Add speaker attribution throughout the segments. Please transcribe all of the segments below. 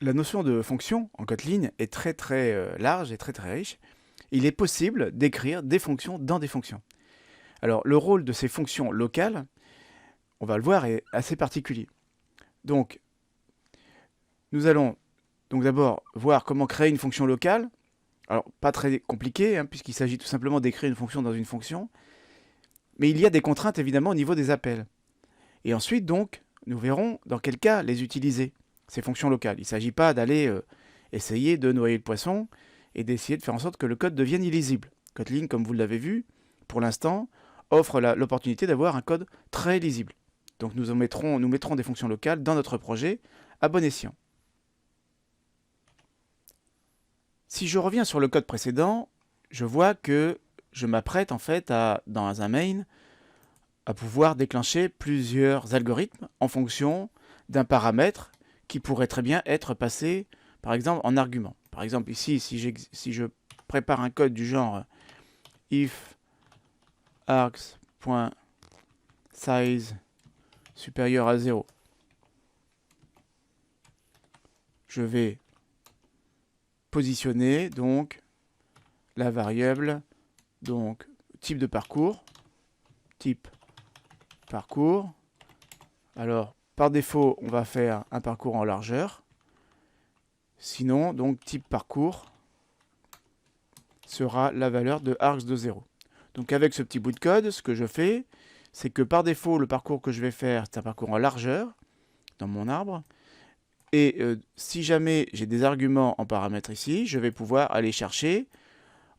Speaker 1: La notion de fonction en Kotlin est très large et très riche. Il est possible d'écrire des fonctions dans des fonctions. Alors le rôle de ces fonctions locales, on va le voir, est assez particulier. Donc nous allons donc d'abord voir comment créer une fonction locale. Alors pas très compliqué, hein, puisqu'il s'agit tout simplement d'écrire une fonction dans une fonction. Mais il y a des contraintes évidemment au niveau des appels. Et ensuite donc, nous verrons dans quel cas les utiliser, ces fonctions locales. Il ne s'agit pas d'aller essayer de noyer le poisson et d'essayer de faire en sorte que le code devienne illisible. Kotlin, comme vous l'avez vu, pour l'instant, offre l'opportunité d'avoir un code très lisible. Donc nous mettrons des fonctions locales dans notre projet à bon escient. Si je reviens sur le code précédent, je vois que je m'apprête en fait dans un main à pouvoir déclencher plusieurs algorithmes en fonction d'un paramètre qui pourrait très bien être passé, par exemple, en argument. Par exemple, ici, si je prépare un code du genre if args.size supérieur à 0, je vais positionner donc la variable donc type de parcours, Alors, par défaut, on va faire un parcours en largeur. Sinon, donc type parcours sera la valeur de args de 0. Donc avec ce petit bout de code, ce que je fais, c'est que par défaut, le parcours que je vais faire, c'est un parcours en largeur dans mon arbre. Et si jamais j'ai des arguments en paramètres ici, je vais pouvoir aller chercher,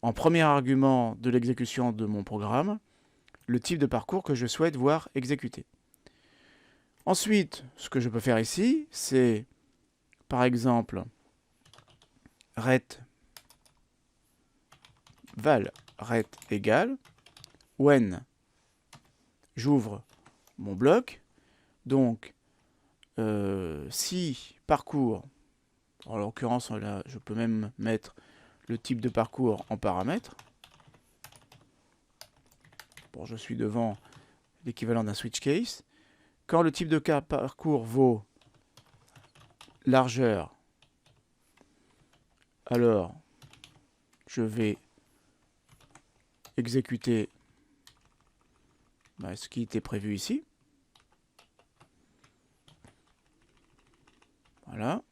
Speaker 1: en premier argument de l'exécution de mon programme, le type de parcours que je souhaite voir exécuter. Ensuite, ce que je peux faire ici, c'est, par exemple, ret val ret égale when j'ouvre mon bloc. Donc, si parcours, en l'occurrence, là, je peux même mettre le type de parcours en paramètre. Bon, je suis devant l'équivalent d'un switch case. Quand le type de parcours vaut largeur, alors je vais exécuter ce qui était prévu ici. Voilà.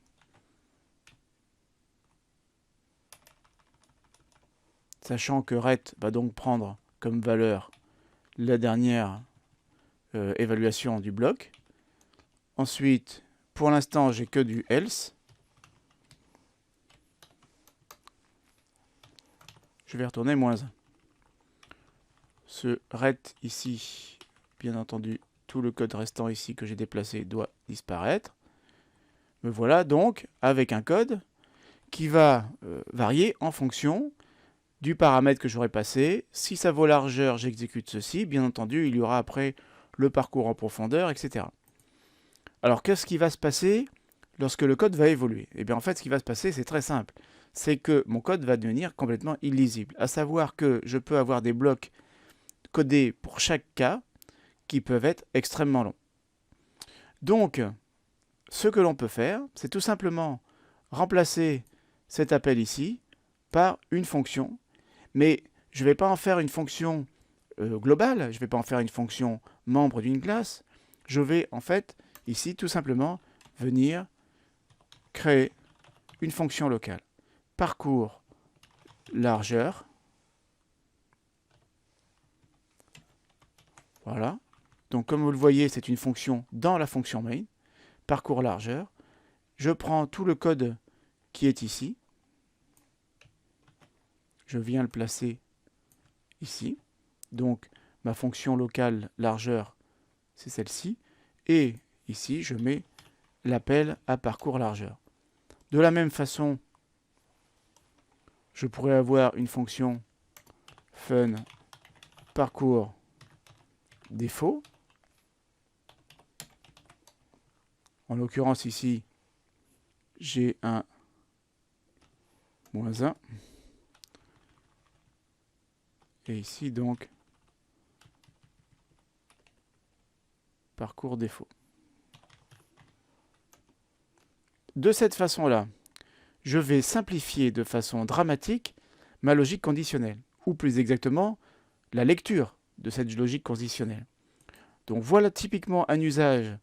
Speaker 1: Sachant que ret va donc prendre comme valeur la dernière évaluation du bloc. Ensuite, pour l'instant, j'ai que du else. Je vais retourner -1. Ce ret ici, bien entendu, tout le code restant ici que j'ai déplacé doit disparaître. Me voilà donc avec un code qui va varier en fonction du paramètre que j'aurai passé. Si ça vaut largeur, j'exécute ceci. Bien entendu, il y aura après le parcours en profondeur, etc. Alors, qu'est-ce qui va se passer lorsque le code va évoluer? Eh bien, en fait, ce qui va se passer, c'est très simple. C'est que mon code va devenir complètement illisible. À savoir que je peux avoir des blocs codés pour chaque cas qui peuvent être extrêmement longs. Donc, ce que l'on peut faire, c'est tout simplement remplacer cet appel ici par une fonction. Mais je ne vais pas en faire une fonction globale, je ne vais pas en faire une fonction membre d'une classe. Je vais en fait ici tout simplement venir créer une fonction locale. Parcours largeur. Voilà. Donc comme vous le voyez, c'est une fonction dans la fonction main. Parcours largeur. Je prends tout le code qui est ici. Je viens le placer ici. Donc ma fonction locale largeur, c'est celle-ci. Et ici, je mets l'appel à parcours largeur. De la même façon, je pourrais avoir une fonction fun parcours défaut. En l'occurrence ici, j'ai un -1. Et ici donc, parcours défaut. de cette façon-là, je vais simplifier de façon dramatique ma logique conditionnelle, ou plus exactement, la lecture de cette logique conditionnelle. Donc voilà typiquement un usage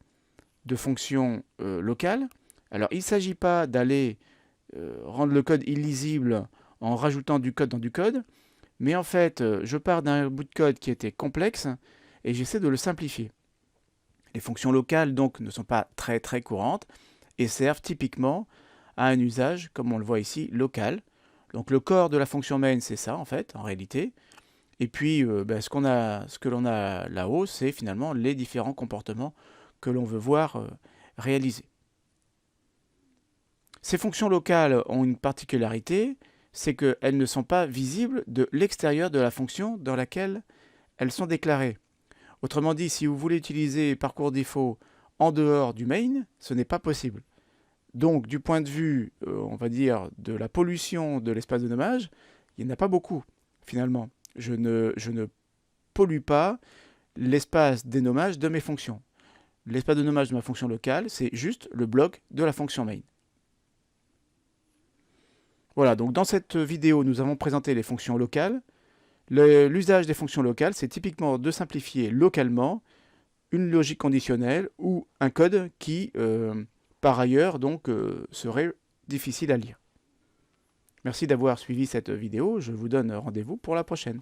Speaker 1: de fonctions locales. Alors il ne s'agit pas d'aller rendre le code illisible en rajoutant du code dans du code, mais en fait je pars d'un bout de code qui était complexe et j'essaie de le simplifier. Les fonctions locales donc ne sont pas très courantes et servent typiquement à un usage, comme on le voit ici, local. Donc le corps de la fonction main, c'est ça en fait, en réalité. Et puis ce que l'on a là-haut, c'est finalement les différents comportements que l'on veut voir réalisés. Ces fonctions locales ont une particularité, c'est qu'elles ne sont pas visibles de l'extérieur de la fonction dans laquelle elles sont déclarées. Autrement dit, si vous voulez utiliser parcours défaut en dehors du main, ce n'est pas possible. Donc, du point de vue, on va dire, de la pollution de l'espace de nommage, il n'y en a pas beaucoup, finalement. Je ne pollue pas l'espace des nommages de mes fonctions. L'espace de nommage de ma fonction locale, c'est juste le bloc de la fonction main. Voilà, donc dans cette vidéo, nous avons présenté les fonctions locales. L'usage des fonctions locales, c'est typiquement de simplifier localement une logique conditionnelle ou un code qui, par ailleurs, donc, serait difficile à lire. Merci d'avoir suivi cette vidéo. Je vous donne rendez-vous pour la prochaine.